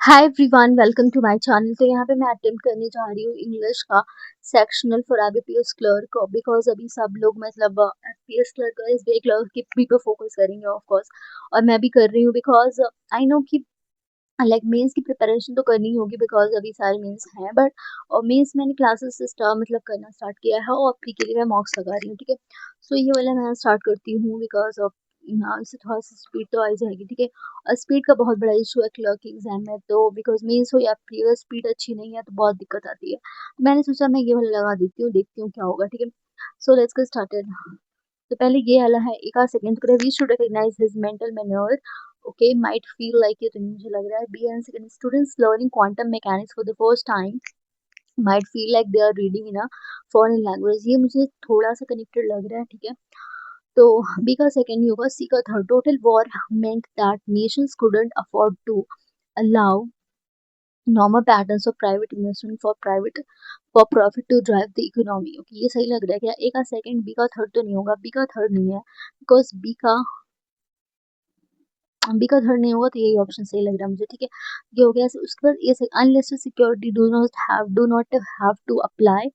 Hi everyone, welcome to my channel. तो यहाँ पे मैं अटेम्प्ट करने जा रही हूँ इंग्लिश का sectional for IBPS clerk. Because अभी सब लोग मतलब एफपीएस क्लर्क एसबीआई क्लर्क के भी पे फोकस करेंगे ऑफ कोर्स। और मैं भी कर रही हूँ बिकॉज आई नो कि लाइक मेंस की प्रिपरेशन तो करनी ही होगी बिकॉज अभी सारे मेंस हैं। बट और मेंस मैंने क्लासेस मतलब करना स्टार्ट किया है और प्री के लिए मैं मॉक्स लगा रही हूँ। ठीक है, सो ये वाला मैं स्टार्ट करती हूँ बिकॉज ऑफ इससे थोड़ा सा स्पीड तो आ ही जाएगी। ठीक है, और स्पीड का बहुत बड़ा इशू है क्लर्क एग्जाम में, तो बिकॉज मेंस हो या प्री अगर स्पीड अच्छी नहीं है तो बहुत दिक्कत आती है। तो मैंने सोचा मैं ये वाला लगा देती हूँ, देखती हूँ क्या होगा। ठीक है, सो लेट्स गेट स्टार्टेड। तो पहले ये वाला है, एक आध सेकंड तो we should recognize his mental manure. Okay, might feel like ये तो नहीं मुझे लग रहा है। B and second, students learning quantum mechanics for the first time might feel like they are reading in a foreign language. ये मुझे थोड़ा सा कनेक्टेड लग रहा है। ठीक है, तो बी का सेकंड ही होगा। सी का third, total war meant that nations couldn't afford to allow normal patterns of private investment for profit to drive the economy। Okay, ये सही लग रहा है क्या? ए का सेकंड, बी का थर्ड तो नहीं होगा। बी का थर्ड नहीं है बिकॉज बी का थर्ड नहीं होगा, तो यही ऑप्शन सही लग रहा है मुझे। ठीक है, ये हो गया। उसके बाद ये unlisted security do not have to apply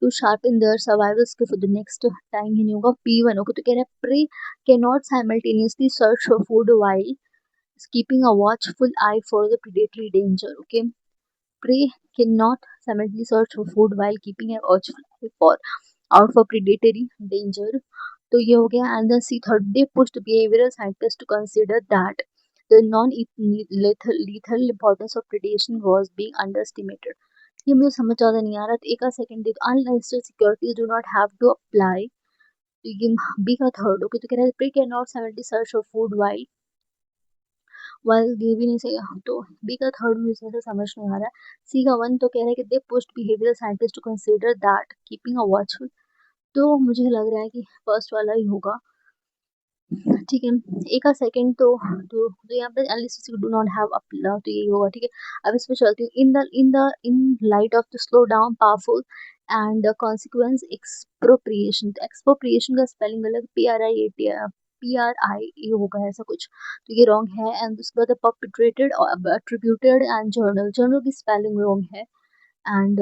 to sharpen their survival skill for the next time ही नहीं होगा। पी वन होगा। तो कह रहा है prey can not simultaneously search for food while keeping a watchful eye for the predatory danger। Okay, prey cannot simultaneously search for food while keeping a watchful eye for out for predatory danger। तो ये हो गया। And then C third, they pushed behavioural scientist to consider that the non lethal importance of predation was being underestimated। ये मुझे समझ ज़्यादा नहीं आ रहा। तो एक का second, unlisted securities do not have to apply. तो ये बी का थर्ड। ओके, तो कह रहा है prey can not simultaneously search for food while ये भी नहीं सही। तो बी का थर्ड मुझे ऐसा समझ नहीं आ रहा है। सी का वन तो कह रहा है कि they pushed behavioural scientist to consider that keeping a watchful. तो मुझे लग रहा है कि फर्स्ट वाला ही होगा। ठीक है, ए का सेकंड तो यहाँ पे एलिसिस डू नॉट हैव अपना, तो यही होगा। ठीक है, अब इस पे चलती हूँ। In light of the slow down powerful and consequence expropriation. तो एक्सप्रोप्रिएशन का स्पेलिंग गलत, पी आर आई ए होगा ऐसा कुछ, तो ये रॉन्ग है। एंड उसके बाद परपिट्रेटेड और एट्रीब्यूटेड एंड जर्नल, जर्नल की स्पेलिंग रॉन्ग है। एंड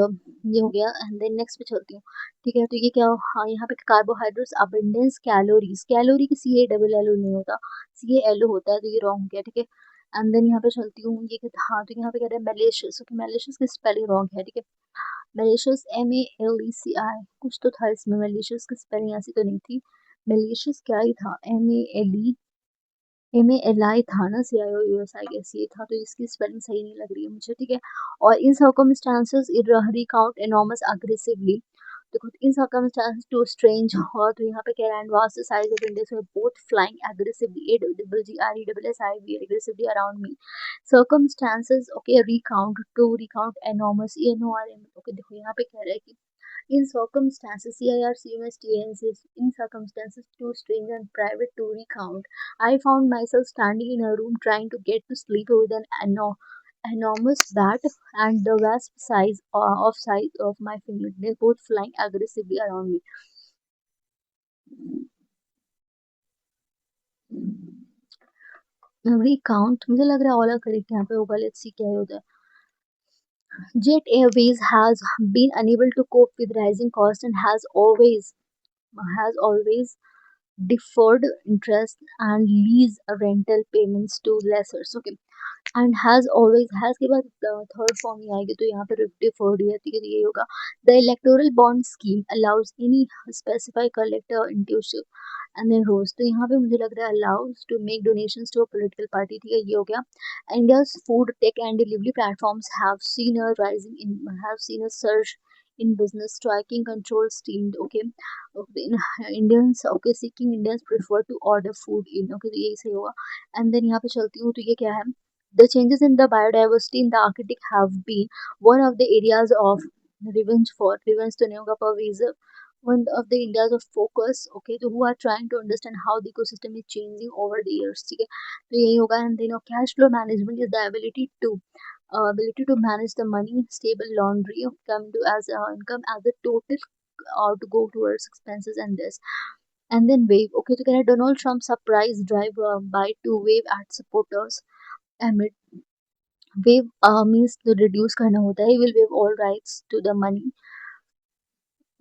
ये हो गया। एंड देन नेक्स्ट पे चलती हूँ। ठीक है, तो ये क्या? हाँ, यहाँ पे कार्बोहाइड्रेट्स अबंडेंस कैलोरीज, कैलोरी की सी ए डबल एल ओ नहीं होता, सी ए एल ओ होता है, तो ये रॉन्ग हो गया। ठीक है, एंड देन यहाँ पे चलती हूँ। ये हाँ, तो यहाँ पे कह रहे हैं मेलेशियस। ओके, मेलेशियस की स्पेलिंग रॉन्ग है। ठीक है, मेलेशियस MELECI कुछ तो था इसमें, मेलेशियस की स्पेलिंग ऐसी तो नहीं थी। मेलेशियस क्या ही था, MALI था ना, CIOUS, आई गेस ये था। तो इसकी स्पेलिंग सही नहीं लग रही है मुझे। ठीक है, और in circumstances it recount enormous aggressively. देखो, इन सर्कमस्टांसेस टू स्ट्रेंज। और तो यहाँ पे कह रहा है vast size of India both flying aggressively, AGRESSIVely aggressively around me। Circumstances, okay, recount to recount enormous, ENORM। Okay, देखो यहाँ पे कह रहा है कि in circumstances, CIRCUMSTNCs, in circumstances too strange and private to recount, I found myself standing in a room trying to get to sleep with an enormous bat and the vast size of my fingernails both flying aggressively around me। Recount मुझे लग रहा है all correct यहाँ पे होगा। Let's see क्या होता है। Jet Airways has been unable to cope with rising costs and has always deferred interest and lease rental payments to lessors। Okay, and has always, has के बाद थर्ड फॉर्म ही आएगी, तो यहाँ पे डिफर्ड ही है। ठीक है, तो यही होगा। The electoral bond scheme allows any specify collector intrusive and then rose. तो यहाँ पे मुझे लग रहा है allows to make donations to a political party. ठीक है, ये हो गया। India's food tech and delivery platforms have seen a surge in business tracking control steamed। Okay, okay, Indians, okay, seeking Indians prefer to order food in। okay, तो यही सही होगा। And then यहाँ पे चलती हूँ। तो ये क्या है? The changes in the biodiversity in the Arctic have been one of the areas of revenge to नहीं होगा, pervasive, one of the areas of focus। okay, तो who are trying to understand how the ecosystem is changing over the years। ठीक है, तो यही होगा। and then cash flow management is the ability to manage the money stable laundry of come to as income as a total or to go towards expenses and this। and then wave। okay, तो कह रहा है Donald Trump surprise drive by to wave at supporters amid waive means तो reduce करना होता है, he will waive all rights to the money.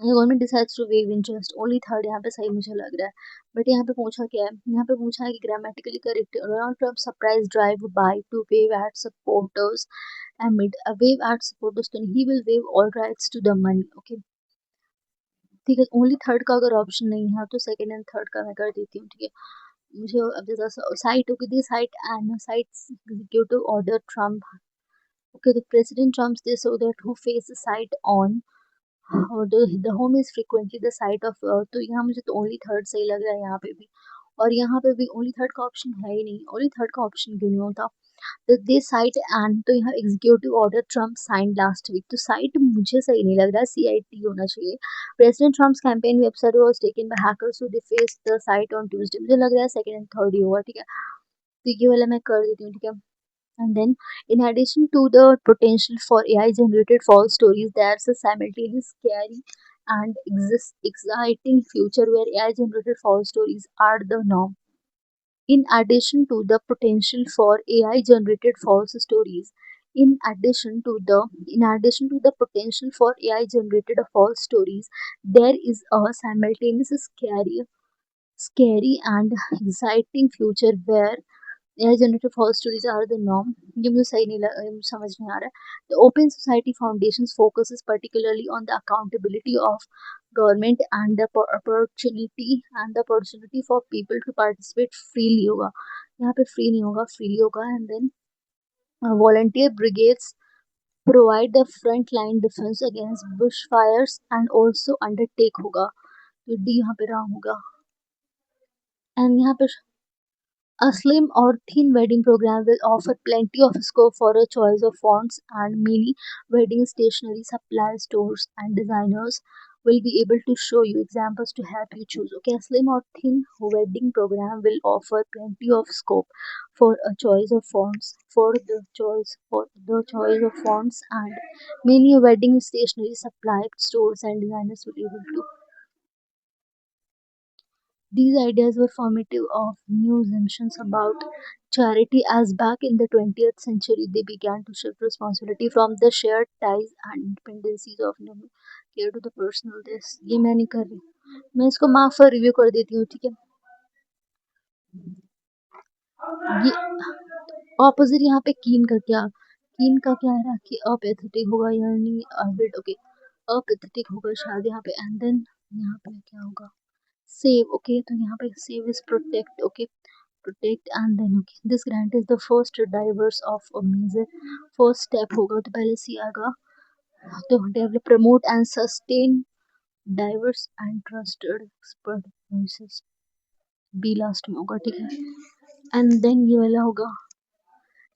Government decides to waive interest only third, यहाँ पे सही मुझे लग रहा है। बट यहाँ पे पूछा क्या है, यहाँ पे पूछा है कि grammatically correct, Donald Trump surprise drive by two wave eight supporters amid a wave at supporters, then he will waive all rights to the money. Okay, ठीक है, ओनली थर्ड का अगर ऑप्शन नहीं है तो सेकंड एंड थर्ड का मैं कर देती हूँ, ठीक है। मुझे अब जैसा site, okay, this site and sites executive order Trump, okay, the president trumps this so that who face the site on, और the home is frequently the site of, तो यहाँ मुझे तो ओनली थर्ड सही लग रहा है यहाँ पे भी, और यहाँ पे भी ओनली थर्ड का ऑप्शन है ही नहीं, ओनली थर्ड का ऑप्शन क्यों नहीं होता। तो दे साइट एंड, तो यहाँ executive order Trump sign last week, तो साइट मुझे सही नहीं लग रहा, CIT होना चाहिए। President Trump's campaign website was taken by hackers who defaced the site on Tuesday, मुझे लग रहा है सेकंड एंड थर्ड ही होगा, ठीक है। तो ये वाला मैं कर देती हूँ, ठीक है। And then, in addition to the potential for AI-generated false stories, there's a simultaneous scary and exciting future where AI-generated false stories are the norm. In addition to the potential for AI-generated false stories, in addition to the potential for AI-generated false stories, there is a simultaneous scary and exciting future where AI generated false stories are the norm. ये मुझे सही नहीं समझ नहीं आ रहा है। The Open Society Foundation's focuses particularly on the accountability of government and the opportunity for people to participate freely होगा, यहाँ पे free नहीं होगा, freely होगा। And then volunteer brigades provide the front line defense against bushfires and also undertake होगा, तो D यहाँ पे रहा होगा। And यहाँ पे a slim or thin wedding program will offer plenty of scope for a choice of fonts, and many wedding stationery supply stores and designers will be able to show you examples to help you choose. Okay, a slim or thin wedding program will offer plenty of scope for a choice of fonts, for the choice of fonts, and many wedding stationery supply stores and designers will be able to. These ideas were formative of new assumptions about charity, as back in the 20th century they began to shift responsibility from the shared ties and dependencies of human care to the personal this। ये मैं नहीं कर रही, मैं इसको माफ कर review कर देती हूँ, ठीक है। ये ऑपोजिट यहाँ पे कीन का क्या है कि अपेथेटिक होगा, यानी वेट, ओके, अपेथेटिक होगा शायद यहाँ पे। एंड देन यहाँ पे क्या होगा, सेव, ओके, तो यहाँ पे save is protect, okay, protect। and then okay, this grant is the first drivers of a major first step होगा, तो पहले सी आएगा, तो develop, promote and sustain diverse and trusted expert voices, B last में होगा, ठीक है। एंड देन ये वाला होगा,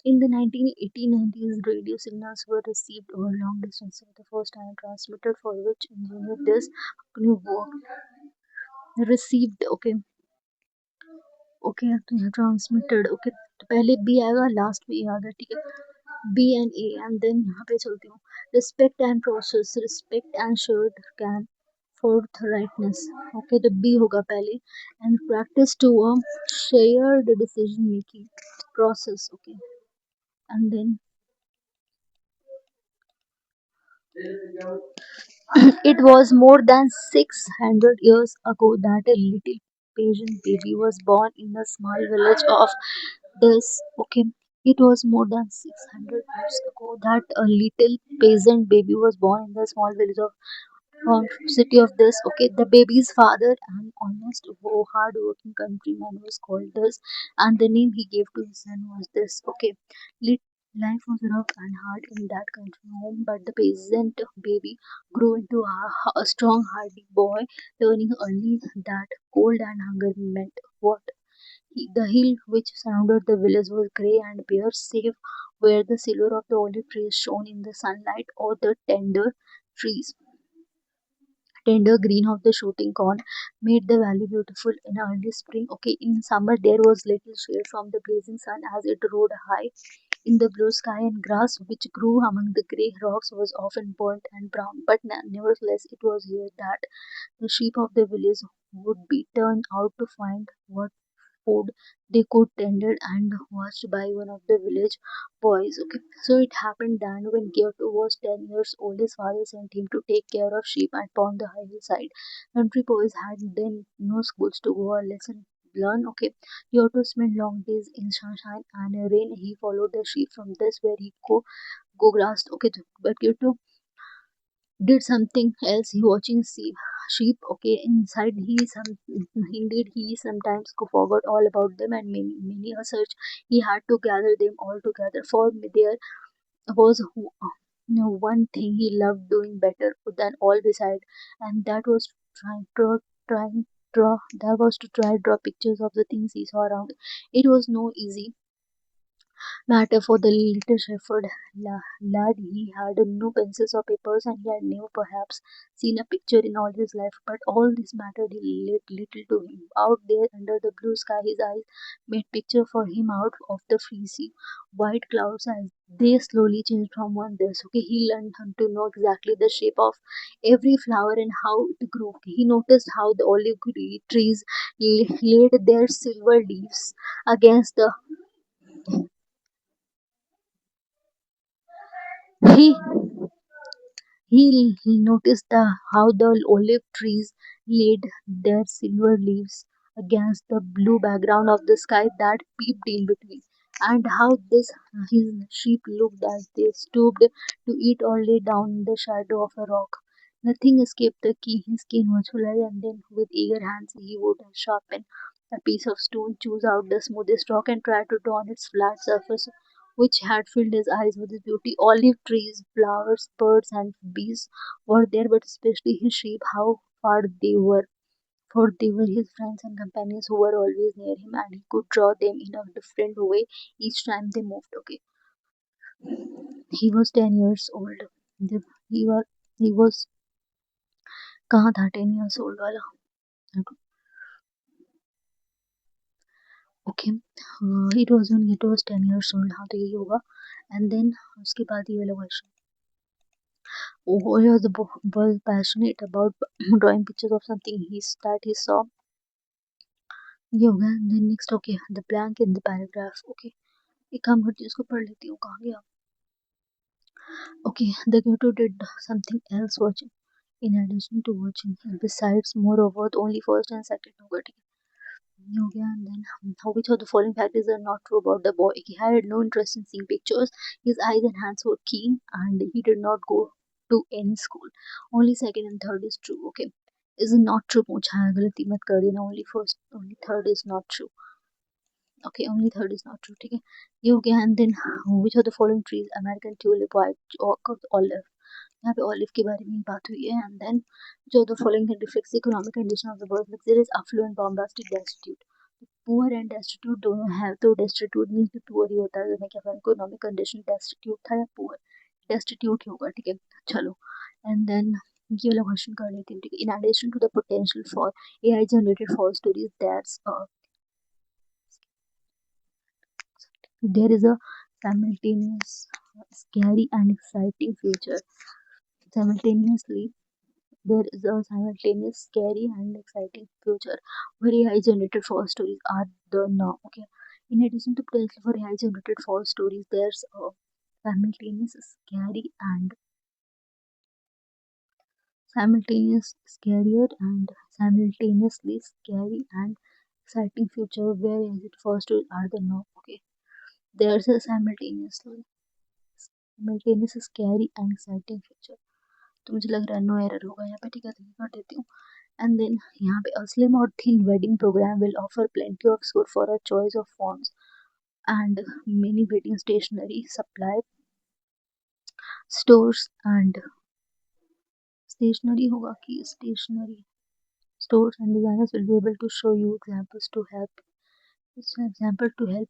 in the 1980s radio signals were received over long distance for the first time transmitted, for which engineer this new work received, okay, okay, तो यहाँ transmitted, okay, तो पहले बी आएगा लास्ट में ए आएगा, ठीक है। B and A, and then यहाँ पे चलती हूँ, respect and process, respect and shared can forth rightness, okay, तो बी होगा पहले। And practice to a shared decision making process, okay. And then it was more than 600 years ago that a little Persian baby was born in the small village of this. Okay, it was more than 600 years ago that a little peasant baby was born in the small village of city of this. Okay, the baby's father, an honest, hard-working countryman, was called this, and the name he gave to his son was this. Okay, life was rough and hard in that country home, but the peasant baby grew into a strong, hardy boy, learning early that cold and hunger meant what. The hill which surrounded the village was grey and bare, save where the silver of the olive trees shone in the sunlight, or the trees tender green of the shooting corn made the valley beautiful in early spring. Okay, in summer there was little shade from the blazing sun as it rode high in the blue sky, and grass which grew among the grey rocks was often burnt and brown. But nevertheless, it was here that the sheep of the village would be turned out to find what food they could tended and watched by one of the village boys. Okay, so it happened then when Kyoto was 10 years old, his father sent him to take care of sheep upon the hillside. Country boys had then no schools to go or lesson learn. Okay, Kyoto spent long days in sunshine and rain. He followed the sheep from this where he go grass. Okay, but Kyoto did something else. He watching sheep. Okay, inside indeed he sometimes forgot all about them, and many a search he had to gather them all together. For me there was one thing he loved doing better than all beside, and that was trying draw that was to try draw pictures of the things he saw around. It was no easy matter for the little shepherd lad. He had no pencils or papers, and he had never perhaps seen a picture in all his life. But all this mattered little to him. Out there under the blue sky, his eyes made picture for him out of the fleecy white clouds as they slowly changed from one this. Okay, he learned to know exactly the shape of every flower and how it grew. He noticed how the olive trees laid their silver leaves against the he he noticed how the olive trees laid their silver leaves against the blue background of the sky that peeped in between, and how this his sheep looked as they stooped to eat or lay down in the shadow of a rock. Nothing escaped the key. His skin was full, and then with eager hands he would sharpen a piece of stone, choose out the smoothest rock, and try to draw on its flat surface which had filled his eyes with his beauty. Olive trees, flowers, birds, and beasts were there, but especially his sheep, how far they were. For they were his friends and companions who were always near him, and he could draw them in a different way each time they moved. Okay, he was 10 years old. He was he was कहाँ था 10 years old वाला. Okay, it was when it was 10 years old. हाँ तो यही होगा. And then उसके बाद ये वाला question. Who was was passionate about drawing pictures of something that he saw. ये हो गया. Then next, okay, the blank in the paragraph. Okay, एक काम करती हूँ, उसको पढ़ लेती हूँ. कहाँ गया? Okay, the Kyoto did something else watching. In addition to watching, besides moreover, only first and second होगा. ठीक है, ये हो गया. And then how which of the following factors are not true about the boy? He had no interest in seeing pictures. His eyes and hands were keen, and he did not go to any school. Only second and third is true. Okay, is not true. पूछा है, गलती मत कर देना. Only first, only third is not true. Okay, only third is not true. ठीक है, ये हो गया. And then which of the following trees? American tulip, white oak, olive. यहाँ पे olive के बारे में ही बात हुई है. And then which of the following reflects the economic condition of the birth? There is affluent, bombastic, destitute. Poor and destitute दोनों है, तो डेस्टिट्यूट मीन्स भी पुअर ही होता है. तो मैं क्या करूँ, इकोनॉमिक कंडीशन डेस्टिट्यूट था या पुअर, डेस्टिट्यूट ही होगा. ठीक है, चलो. एंड देन ये वाला क्वेश्चन कर लेती हूँ. ठीक है, in addition to the potential for AI generated false stories there is a simultaneous scary and exciting future. Simultaneously, there is a simultaneous scary and exciting future where AI generated false stories are the norm. Okay. In addition to potential for AI generated false stories, there's a simultaneous scary and simultaneous scarier and simultaneously scary and exciting future where is it false stories are the norm. Okay. There's a simultaneous scary and exciting future. तो मुझे लग रहा है no error होगा यहाँ पे. ठीक है, तो ये कर देती हूँ. And then यहाँ पे a slim or thin wedding program will offer plenty of score for a choice of fonts and many wedding stationery supply stores and stationery होगा कि stationery stores and designers will be able to show you examples to help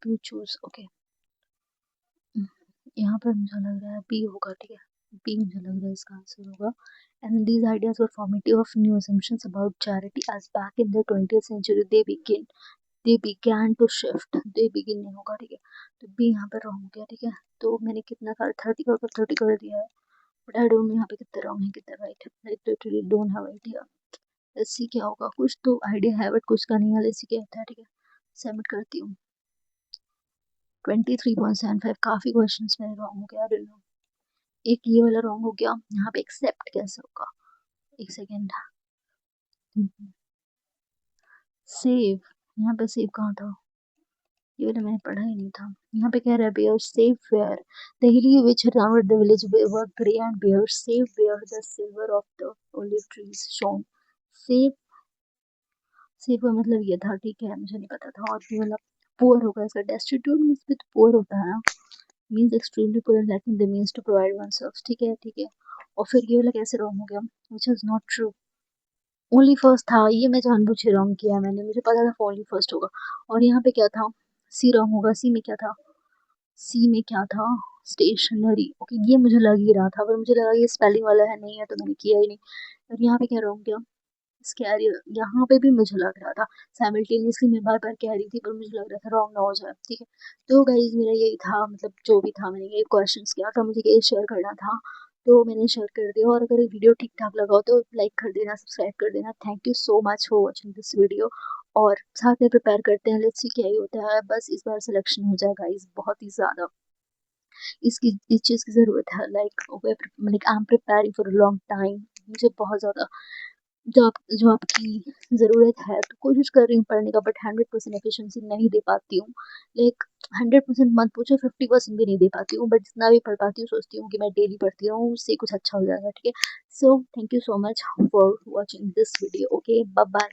you choose. Okay, यहाँ पर मुझे लग रहा है B होगा. ठीक है, बी मुझे लग रहा है इसका आंसर होगा. And these ideas were formative of new assumptions about charity as back in the 20th century they began to shift. they begin नहीं होगा. ठीक है, तो बी यहाँ पर रॉन्ग हो गया. ठीक है, तो मैंने कितना कर 30 कर दिया है, बट आई डोंट नो यहाँ पे कितना रॉन्ग है कितना राइट है. I literally don't have idea. Let's see क्या होगा. कुछ तो आइडिया है बट कुछ का नहीं है. लेट्स सी क्या होता है. ठीक है, सबमिट करती हूँ। 23.75 काफ़ी क्वेश्चंस मेरे रॉन्ग हो गया। नो, एक ये वाला रॉन्ग हो गया। यहाँ पे एक्सेप्ट कैसे होगा? एक सेकेंड। सेव, यहाँ पे सेव कहाँ था? ये वाला मैंने पढ़ा ही नहीं था। यहाँ पे कह रहा है bear save where the hilly which around the village were grey and bare save where the silver of the olive trees shone. Save, save का मतलब ये था, ठीक है, मुझे नहीं पता था। और ये मतलब पुअर होगा इसका, डेस्टिट्यूट मीन्स भी तो पुअर होता है ना, means extremely poor and lacking the means to provide oneself. ठीक है ठीक है। और फिर ये वाला कैसे रॉन्ग हो गया? Which is not true. Only first था, ये मैं जानबूझ के रॉन्ग किया मैंने, मुझे पता था ओनली फर्स्ट होगा। और यहाँ पे क्या था? सी रॉन्ग होगा। सी में क्या था? सी में क्या था? स्टेशनरी। ओके, ये मुझे लग ही रहा था, पर मुझे लगा ये स्पेलिंग वाला है, नहीं है, तो मैंने किया ही नहीं। और यहाँ पे क्या रॉन्ग किया? स्कैरियर। यहाँ पे भी मुझे लग रहा था, साइमल्टेनियसली मैं बार बार कह रही थी, पर मुझे लग रहा था रॉन्ग ना हो जाए। ठीक है, तो गाइज मेरा यही था, मतलब जो भी था मैंने ये क्वेश्चंस किया था, मुझे ये शेयर करना था, तो मैंने शेयर कर दिया। और अगर वीडियो ठीक ठाक लगा हो तो लाइक कर देना, सब्सक्राइब कर देना। Thank you so much for watching this video. और साथ में प्रिपेयर करते हैं, लेट्स सी क्या ही होता है। बस इस बार सिलेक्शन हो जाए गाइज, बहुत ही ज़्यादा इसकी इस चीज़ की ज़रूरत है। Like I am preparing for a long time, मुझे बहुत ज़्यादा जो आपकी ज़रूरत है, तो कोशिश कर रही हूँ पढ़ने का, बट 100% एफिशिएंसी नहीं दे पाती हूँ। लाइक 100% मत पूछो, 50% भी नहीं दे पाती हूँ, बट जितना भी पढ़ पाती हूँ सोचती हूँ कि मैं डेली पढ़ती हूँ, उससे कुछ अच्छा हो जाएगा। ठीक है, so thank you so much for watching this video. Okay, bye bye.